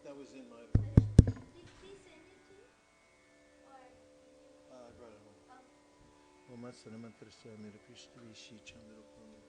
That was in my. Did he send it to you? Or did you? I brought it home. Om Sanamantrasya Mirapishtavishi Chandrakuni.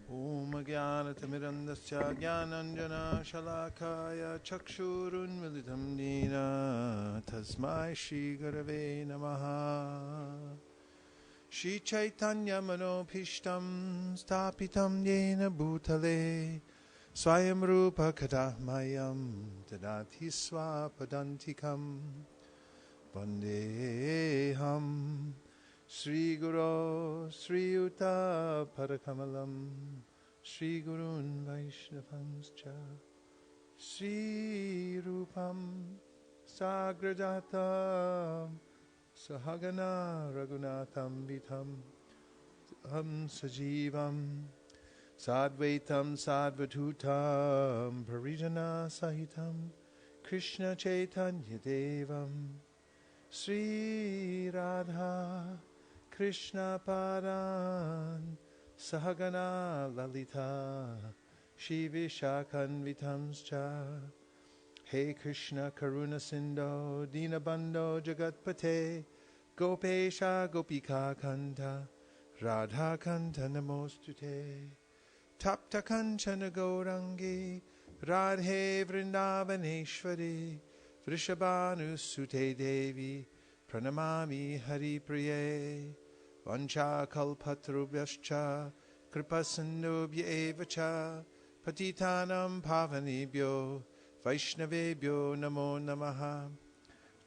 Om Jnanatimirandasya Jnananjana Shalakaya Chakshurunmilitam Dina Tasmai Shri Gurave Namaha Shri Chaitanya Manopishtam Stapitam Yena Bhutale Swayam Rupa Kadahmayam Tadati Swapadantikam Vandeham Sri Guru Sri Yuta Parakamalam Sri Gurun Vaishnavamscha Sri Rupam Sagrajatam Sahagana Raghunatham Vitam Sajivam Sadvaitam Sadvatutam Parijana Sahitam Krishna Chaitanya Devam Sri Radha Krishna Paran Sahagana Lalita Shivi Shakanvitamscha Hey Krishna Karuna Sindho Dinabandho Jagatpate Gopesha Gopika Kanta Radha Kanta Namostute Tapta Kanchana Gaurangi Radhe Vrindavaneshwari Vrishabhanu Sute Devi Pranamami Hari Priye Vancha Kalpatrubhyascha Kripasindubhya Evacha Patitanam Pavanebhyo Vaishnavebhyo Namo Namaha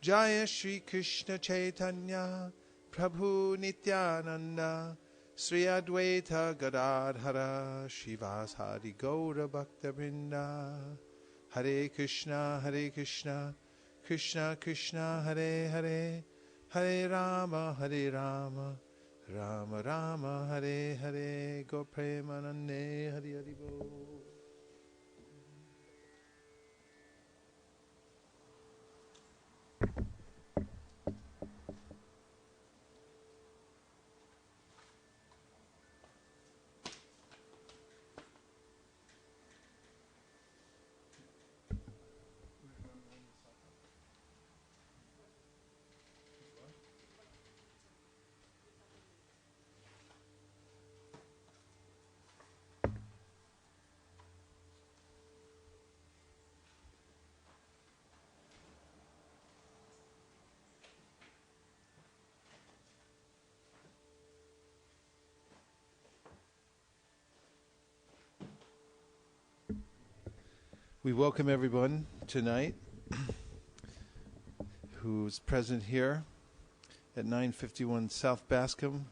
Jaya Shri Krishna Chaitanya Prabhu Nityananda Sri Advaita Gadadhara Shivasadi Gaura Bhakta Vrinda Hare Krishna Krishna Krishna Hare Hare Hare Rama Rama Rama Hare Hare Go Premanande Hari Hari Bo. We welcome everyone tonight who's present here at 951 South Bascom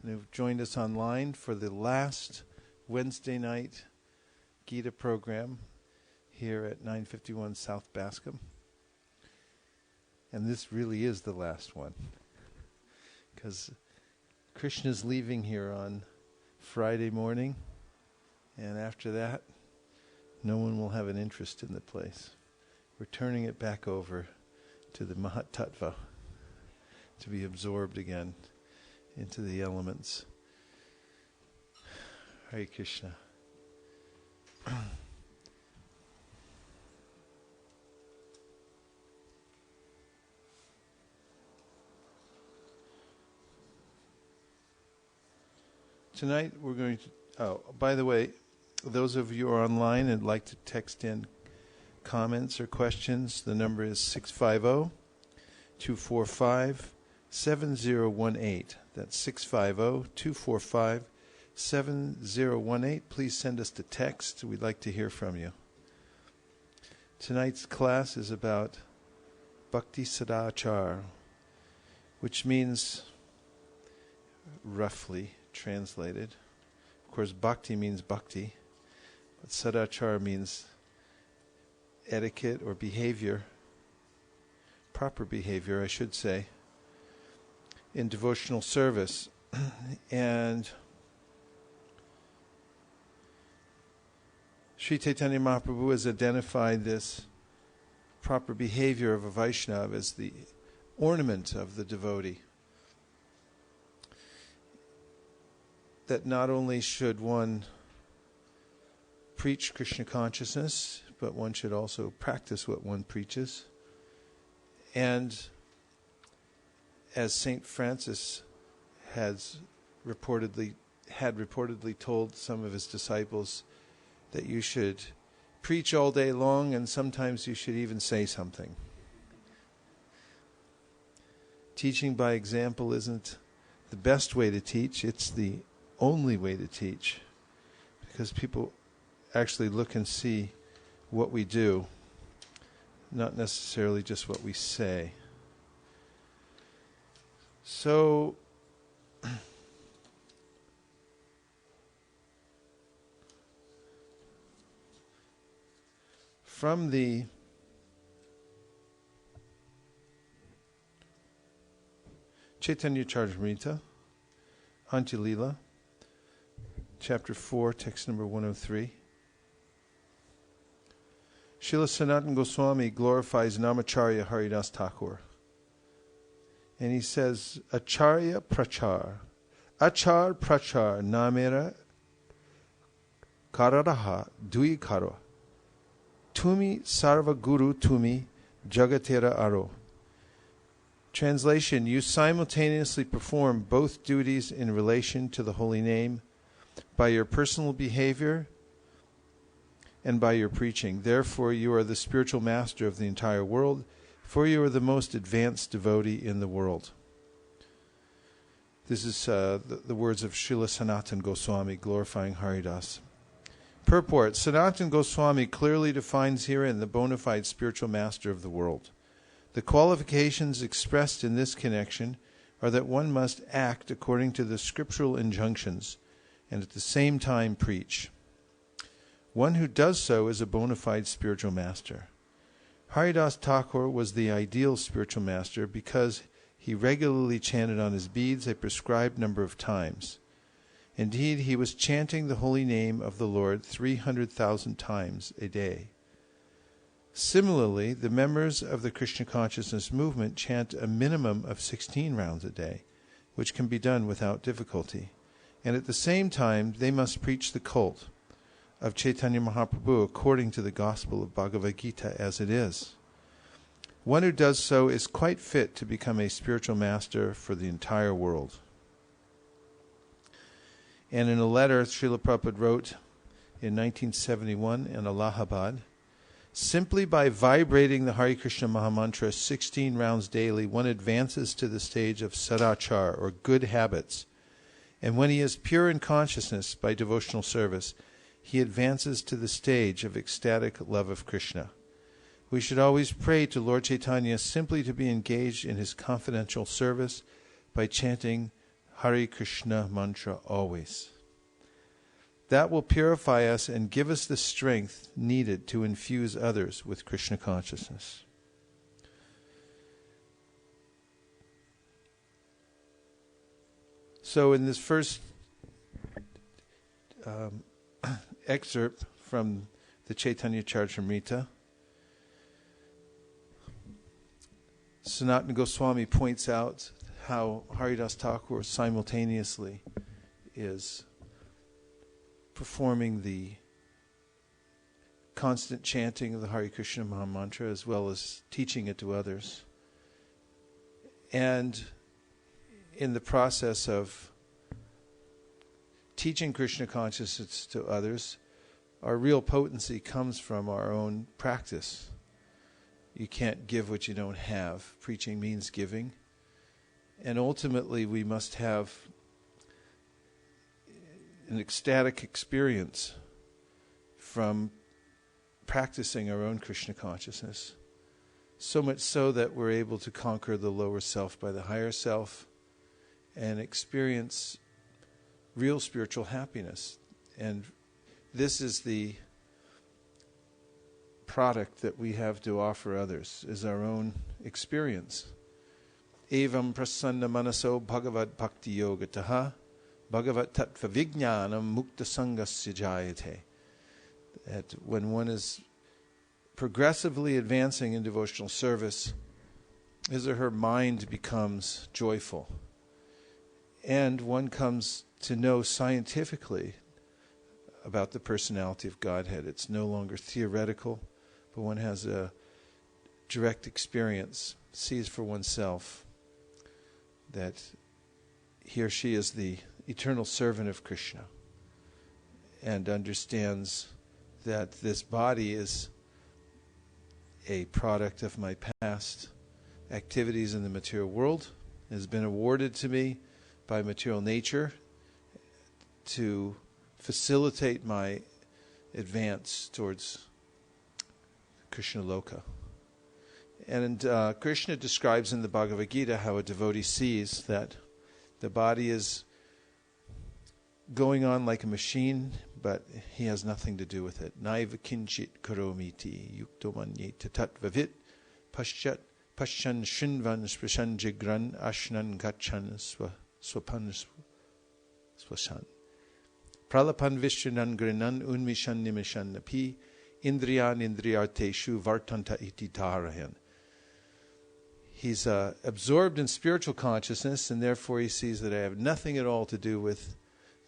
and who've joined us online for the last Wednesday night Gita program here at 951 South Bascom. And this really is the last one because Krishna's leaving here on Friday morning, and after that no one will have an interest in the place. We're turning it back over to the Mahat Tattva to be absorbed again into the elements. Hare Krishna. Tonight we're going to, by the way, those of you who are online and like to text in comments or questions, the number is 650-245-7018. That's 650-245-7018. Please send us a text. We'd like to hear from you. Tonight's class is about Bhakti Sadachar, which means, roughly translated, of course, Bhakti means bhakti, but Sadachar means etiquette or behavior, proper behavior, I should say, in devotional service. And Sri Chaitanya Mahaprabhu has identified this proper behavior of a Vaishnava as the ornament of the devotee. That not only should one preach Krishna consciousness, but one should also practice what one preaches. And as Saint Francis had reportedly told some of his disciples, that you should preach all day long and sometimes you should even say something. Teaching by example isn't the best way to teach, it's the only way to teach, because people actually look and see what we do, not necessarily just what we say. So, from the Chaitanya Charitamrita, Antya-lila, Chapter 4, text number 103. Srila Sanatana Goswami glorifies Namacharya Haridas Thakur. And he says, Acharya Prachar, Achar Prachar Namera Kararaha Dui Karo, Tumi Sarva Guru Tumi Jagatera Aro. Translation, you simultaneously perform both duties in relation to the holy name by your personal behavior and by your preaching. Therefore, you are the spiritual master of the entire world, for you are the most advanced devotee in the world. This is the words of Srila Sanatana Goswami glorifying Haridas. Purport, Sanatana Goswami clearly defines herein the bona fide spiritual master of the world. The qualifications expressed in this connection are that one must act according to the scriptural injunctions and at the same time preach. One who does so is a bona fide spiritual master. Haridas Thakur was the ideal spiritual master because he regularly chanted on his beads a prescribed number of times. Indeed, he was chanting the holy name of the Lord 300,000 times a day. Similarly, the members of the Krishna consciousness movement chant a minimum of 16 rounds a day, which can be done without difficulty. And at the same time, they must preach the cult of Chaitanya Mahaprabhu according to the gospel of Bhagavad Gita as it is. One who does so is quite fit to become a spiritual master for the entire world. And in a letter Srila Prabhupada wrote in 1971 in Allahabad, simply by vibrating the Hare Krishna Mahamantra 16 rounds daily, one advances to the stage of sadachar, or good habits. And when he is pure in consciousness by devotional service, he advances to the stage of ecstatic love of Krishna. We should always pray to Lord Chaitanya simply to be engaged in his confidential service by chanting Hare Krishna mantra always. That will purify us and give us the strength needed to infuse others with Krishna consciousness. So in this first excerpt from the Chaitanya Charitamrita, Sanatana Goswami points out how Haridas Thakur simultaneously is performing the constant chanting of the Hare Krishna Mahamantra as well as teaching it to others. And in the process of teaching Krishna consciousness to others, our real potency comes from our own practice. You can't give what you don't have. Preaching means giving. And ultimately we must have an ecstatic experience from practicing our own Krishna consciousness. So much so that we're able to conquer the lower self by the higher self and experience real spiritual happiness. And this is the product that we have to offer others, is our own experience. Evam prasanna manaso bhagavad bhakti yogataha bhagavat tattva vijnanam mukta sangasya jayate. That when one is progressively advancing in devotional service, his or her mind becomes joyful. And one comes to know scientifically about the personality of Godhead. It's no longer theoretical, but one has a direct experience, sees for oneself that he or she is the eternal servant of Krishna, and understands that this body is a product of my past activities in the material world. It has been awarded to me by material nature to facilitate my advance towards Krishna Loka. And Krishna describes in the Bhagavad Gita how a devotee sees that the body is going on like a machine, but he has nothing to do with it. Naiva kinchit karomiti yukto manyeta tatvavit paschat paschan shinvan sprishan jigran ashnan gachan swapan swashan pralapan vishyanan grinan unmishan nimishan napi indriyan indriyarteshu vartanta iti tarahan. He's absorbed in spiritual consciousness, and therefore he sees that I have nothing at all to do with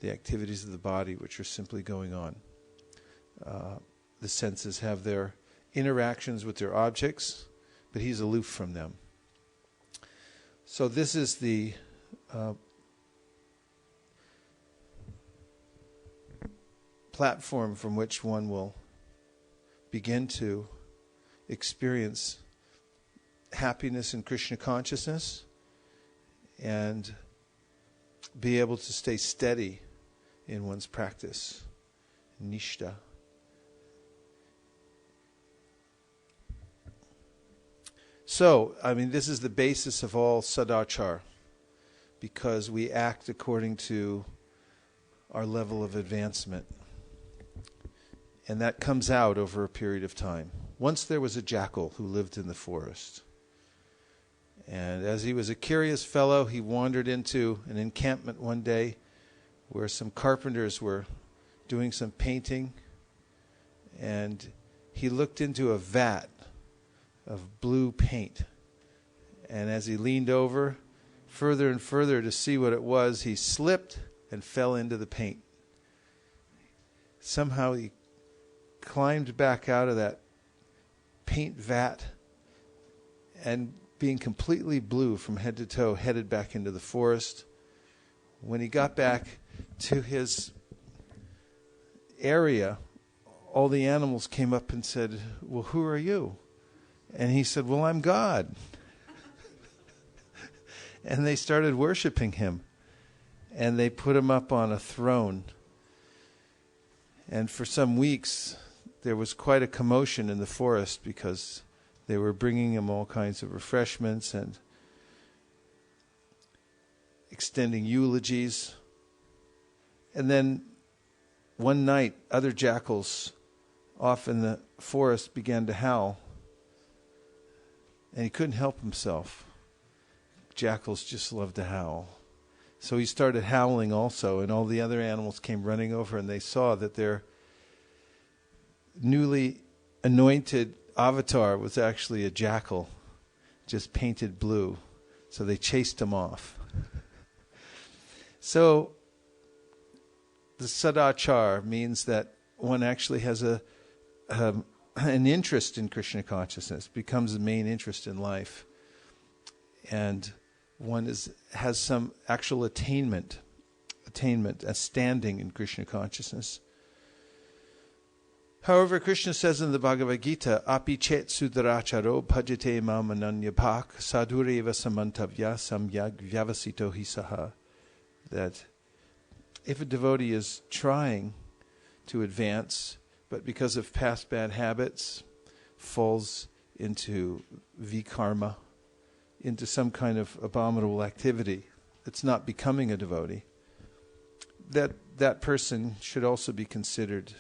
the activities of the body, which are simply going on. The senses have their interactions with their objects, but he's aloof from them. So this is the platform from which one will begin to experience happiness in Krishna consciousness and be able to stay steady in one's practice, nishta. So, this is the basis of all sadachar, because we act according to our level of advancement. And that comes out over a period of time. Once there was a jackal who lived in the forest. And as he was a curious fellow, he wandered into an encampment one day where some carpenters were doing some painting. And he looked into a vat of blue paint. And as he leaned over further and further to see what it was, he slipped and fell into the paint. Somehow he climbed back out of that paint vat and, being completely blue from head to toe, headed back into the forest. When he got back to his area, all the animals came up and said, "Well, who are you?" And he said, "Well, I'm God." And they started worshiping him. And they put him up on a throne. And for some weeks, there was quite a commotion in the forest because they were bringing him all kinds of refreshments and extending eulogies. And then one night, other jackals off in the forest began to howl. And he couldn't help himself. Jackals just love to howl. So he started howling also, and all the other animals came running over, and they saw that their newly anointed avatar was actually a jackal, just painted blue. So they chased him off. So the sadachar means that one actually has an interest in Krishna consciousness, becomes the main interest in life, and one has some actual attainment attainment, a standing in Krishna consciousness. However, Krishna says in the Bhagavad Gita, Api chet sudaracharo bhajate mam ananyapak sadhureva samantavya samyag vyavasito hisaha. That if a devotee is trying to advance, but because of past bad habits, falls into vikarma, into some kind of abominable activity, it's not becoming a devotee, that person should also be considered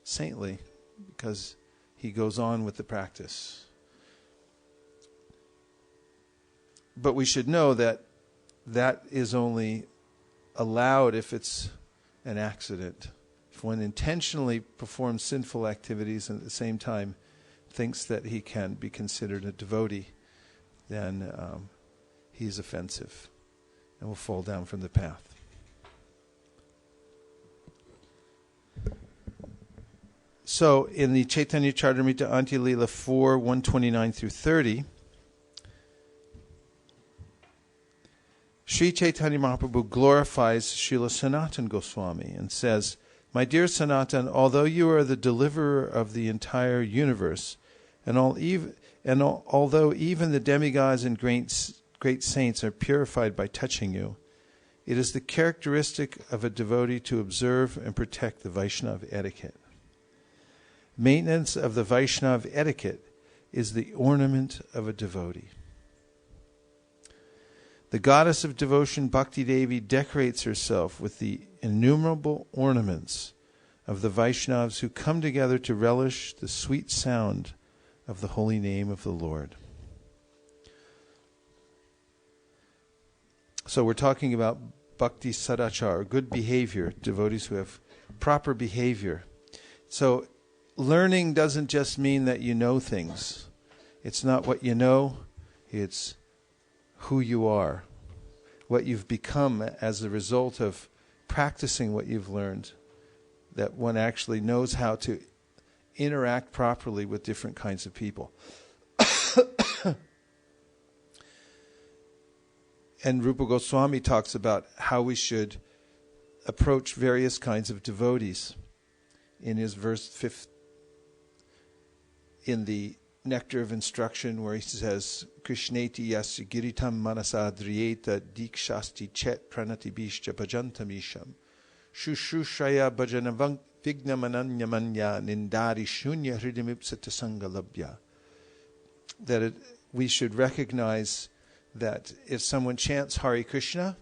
saintly because he goes on with the practice. But we should know that that is only allowed if it's an accident. If one intentionally performs sinful activities and at the same time thinks that he can be considered a devotee, then he's offensive and will fall down from the path. So in the Chaitanya Charitamrita Antya Lila 4, 129 through 30, Sri Chaitanya Mahaprabhu glorifies Srila Sanatan Goswami and says, "My dear Sanatan, although you are the deliverer of the entire universe, and although even the demigods and great saints are purified by touching you, it is the characteristic of a devotee to observe and protect the Vaisnava etiquette. Maintenance of the Vaisnava etiquette is the ornament of a devotee. The goddess of devotion, Bhakti Devi, decorates herself with the innumerable ornaments of the Vaishnavas who come together to relish the sweet sound of the holy name of the Lord." So we're talking about bhakti sadachar, good behavior, devotees who have proper behavior. So learning doesn't just mean that you know things. It's not what you know, it's who you are, what you've become as a result of practicing what you've learned, that one actually knows how to interact properly with different kinds of people. And Rupa Goswami talks about how we should approach various kinds of devotees in his verse 5, in the Nectar of Instruction, where he says, Krishneti yasya giritam manasa driyeta dikshasti chet pranatibishcha bhajantamisham shushrushraya bhajanavang vignamananyamanya nindari shunya hridimipsata sangalabhya. That we should recognize that if someone chants Hare Krishna,